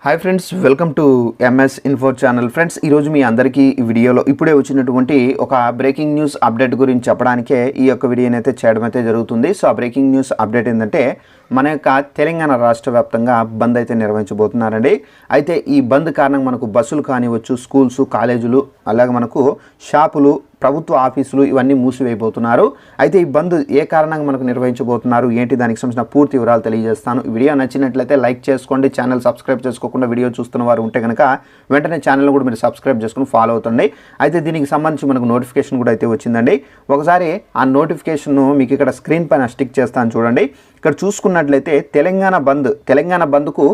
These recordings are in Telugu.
Hi friends, welcome to MS info channel. Friends, ఈరోజు మీ అందరికీ ఈ వీడియోలో ఇప్పుడే వచ్చినటువంటి ఒక బ్రేకింగ్ న్యూస్ అప్డేట్ గురించి చెప్పడానికే ఈ యొక్క వీడియోని అయితే చేయడం అయితే జరుగుతుంది. సో ఆ బ్రేకింగ్ న్యూస్ అప్డేట్ ఏంటంటే మన యొక్క తెలంగాణ రాష్ట్ర వ్యాప్తంగా బంద్ అయితే నిర్వహించబోతున్నారండి. అయితే ఈ బంద్ కారణంగా మనకు బస్సులు కానివచ్చు, స్కూల్స్, కాలేజీలు, అలాగే మనకు షాపులు, ప్రభుత్వ ఆఫీసులు ఇవన్నీ మూసివేయబోతున్నారు. అయితే ఈ బంద్ ఏ కారణంగా మనకు నిర్వహించబోతున్నారు, ఏంటి, దానికి సంబంధించిన పూర్తి వివరాలు తెలియజేస్తాను. ఈ వీడియో నచ్చినట్లయితే లైక్ చేసుకోండి. ఛానల్ సబ్స్క్రైబ్ చేసుకోకుండా వీడియో చూస్తున్న వారు ఉంటే కనుక వెంటనే ఛానల్ కూడా మీరు సబ్స్క్రైబ్ చేసుకుని ఫాలో అవుతుంది. అయితే దీనికి సంబంధించి మనకు నోటిఫికేషన్ కూడా అయితే వచ్చిందండి. ఒకసారి ఆ నోటిఫికేషన్ను మీకు ఇక్కడ స్క్రీన్ పైన స్టిక్ చేస్తాను చూడండి. ఇక్కడ చూసుకున్నట్లయితే తెలంగాణ బంద్కు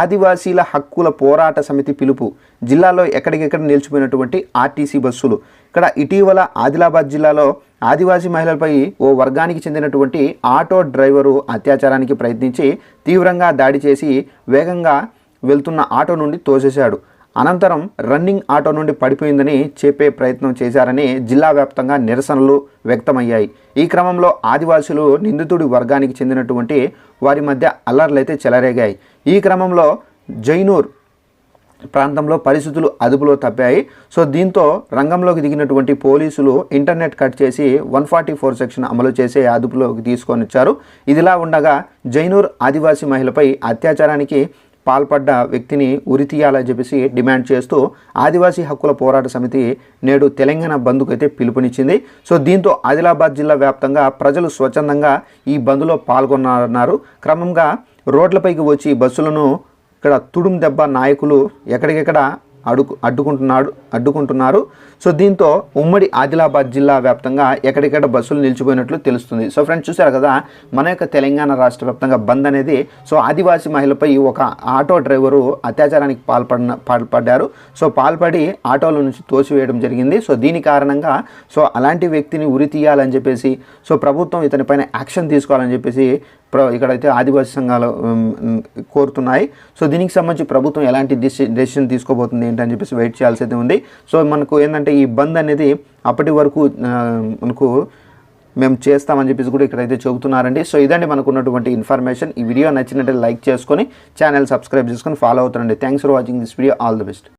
ఆదివాసీల హక్కుల పోరాట సమితి పిలుపు. జిల్లాలో ఎక్కడికెక్కడ నిలిచిపోయినటువంటి ఆర్టీసీ బస్సులు. ఇక్కడ ఇటీవల ఆదిలాబాద్ జిల్లాలో ఆదివాసీ మహిళలపై ఓ వర్గానికి చెందినటువంటి ఆటో డ్రైవరు అత్యాచారానికి ప్రయత్నించి తీవ్రంగా దాడి చేసి వేగంగా వెళ్తున్న ఆటో నుండి తోసేశాడు. అనంతరం రన్నింగ్ ఆటో నుండి పడిపోయిందని చెప్పే ప్రయత్నం చేశారని జిల్లా వ్యాప్తంగా నిరసనలు వ్యక్తమయ్యాయి. ఈ క్రమంలో ఆదివాసులు నిందితుడి వర్గానికి చెందినటువంటి వారి మధ్య అల్లర్లైతే చెలరేగాయి. ఈ క్రమంలో జైనూర్ ప్రాంతంలో పరిస్థితులు అదుపులో తప్పాయి. సో దీంతో రంగంలోకి దిగినటువంటి పోలీసులు ఇంటర్నెట్ కట్ చేసి 144 సెక్షన్ అమలు చేసే అదుపులోకి తీసుకొని వచ్చారు. ఇదిలా ఉండగా జైనూర్ ఆదివాసీ మహిళపై అత్యాచారానికి పాల్పడ్డ వ్యక్తిని ఉరితీయాలని చెప్పేసి డిమాండ్ చేస్తూ ఆదివాసీ హక్కుల పోరాట సమితి నేడు తెలంగాణ బంద్కు అయితే పిలుపునిచ్చింది. సో దీంతో ఆదిలాబాద్ జిల్లా వ్యాప్తంగా ప్రజలు స్వచ్ఛందంగా ఈ బంద్లో పాల్గొన్నారన్నారు. క్రమంగా రోడ్లపైకి వచ్చి బస్సులను ఇక్కడ తుడుం దెబ్బ నాయకులు ఎక్కడికెక్కడ అడ్డుకుంటున్నారు. సో దీంతో ఉమ్మడి ఆదిలాబాద్ జిల్లా వ్యాప్తంగా ఎక్కడికెక్కడ బస్సులు నిలిచిపోయినట్లు తెలుస్తుంది. సో ఫ్రెండ్స్, చూసారు కదా, మన యొక్క తెలంగాణ రాష్ట్ర వ్యాప్తంగా బంద్ అనేది సో ఆదివాసీ మహిళపై ఒక ఆటో డ్రైవరు అత్యాచారానికి పాల్పడ్డారు. సో పాల్పడి ఆటోల నుంచి తోసివేయడం జరిగింది. సో దీని కారణంగా సో అలాంటి వ్యక్తిని ఉరి తీయాలని చెప్పేసి సో ప్రభుత్వం ఇతనిపైన యాక్షన్ తీసుకోవాలని చెప్పేసి ఇక్కడైతే ఆదివాసీ సంఘాలు కోరుతున్నాయి. సో దీనికి సంబంధించి ప్రభుత్వం ఎలాంటి డెసిషన్ తీసుకోబోతుంది ఏంటని చెప్పేసి వెయిట్ చేయాల్సి అయితే ఉంది. సో మనకు ఏంటంటే ఈ బంద్ అనేది అప్పటి వరకు మనకు మేము చేస్తామని చెప్పేసి కూడా ఇక్కడైతే చెబుతున్నారండి. సో ఇదండి మనకు ఉన్నటువంటి ఇన్ఫర్మేషన్. ఈ వీడియో నచ్చినట్లయితే లైక్ చేసుకొని ఛానల్ సబ్స్క్రైబ్ చేసుకొని ఫాలో అవుతారండి. Thanks for watching this video. All the best.